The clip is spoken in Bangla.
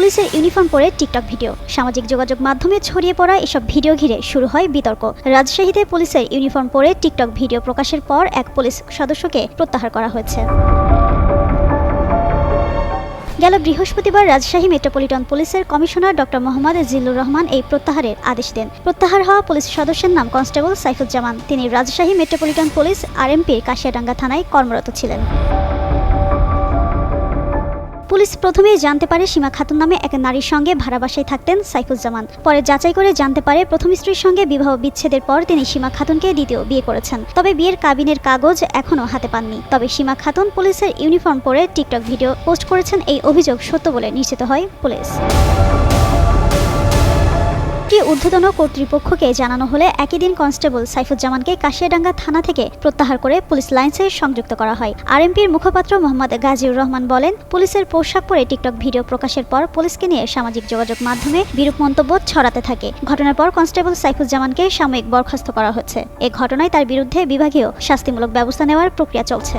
পুলিশের ইউনিফর্ম পরে টিকটক ভিডিও। সামাজিক যোগাযোগ মাধ্যমে ছড়িয়ে পড়া এসব ভিডিও ঘিরে শুরু হয় বিতর্ক। রাজশাহীতে পুলিশের ইউনিফর্ম পরে টিকটক ভিডিও প্রকাশের পর এক পুলিশ সদস্যকে প্রত্যাহার করা হয়েছে। গেল বৃহস্পতিবার রাজশাহী মেট্রোপলিটন পুলিশের কমিশনার ডক্টর মোহাম্মদ জিল্লুর রহমান এই প্রত্যাহারের আদেশ দেন। প্রত্যাহার হওয়া পুলিশ সদস্যের নাম কনস্টেবল সাইফুজ্জামান। তিনি রাজশাহী মেট্রোপলিটন পুলিশ আরএমপির কাশিয়াডাঙ্গা থানায় কর্মরত ছিলেন। পুলিশ প্রথমেই জানতে পারে সীমা খাতুন নামে এক নারীর সঙ্গে ভাড়া বাসায় থাকতেন সাইফুজ্জামান। পরে যাচাই করে জানতে পারে প্রথম স্ত্রীর সঙ্গে বিবাহ বিচ্ছেদের পর তিনি সীমা খাতুনকে দ্বিতীয় বিয়ে করেছেন। তবে বিয়ের কাবিনের কাগজ এখনও হাতে পাননি। তবে সীমা খাতুন পুলিশের ইউনিফর্ম পরে টিকটক ভিডিও পোস্ট করেছেন, এই অভিযোগ সত্য বলে নিশ্চিত হয় পুলিশ। ঊর্ধ্বতন কর্তৃপক্ষকে জানানো হলে একই দিন কনস্টেবল সাইফুজ্জামানকে কাশিয়াডাঙ্গা থানা থেকে প্রত্যাহার করে পুলিশ লাইন্সে সংযুক্ত করা হয়। আরএমপির মুখপাত্র মোহাম্মদ গাজীউর রহমান বলেন, পুলিশের পোশাক পরে টিকটক ভিডিও প্রকাশের পর পুলিশকে নিয়ে সামাজিক যোগাযোগ মাধ্যমে বিরূপ মন্তব্য ছড়াতে থাকে। ঘটনার পর কনস্টেবল সাইফুজ্জামানকে সাময়িক বরখাস্ত করা হয়েছে। এ ঘটনায় তার বিরুদ্ধে বিভাগীয় শাস্তিমূলক ব্যবস্থা নেওয়ার প্রক্রিয়া চলছে।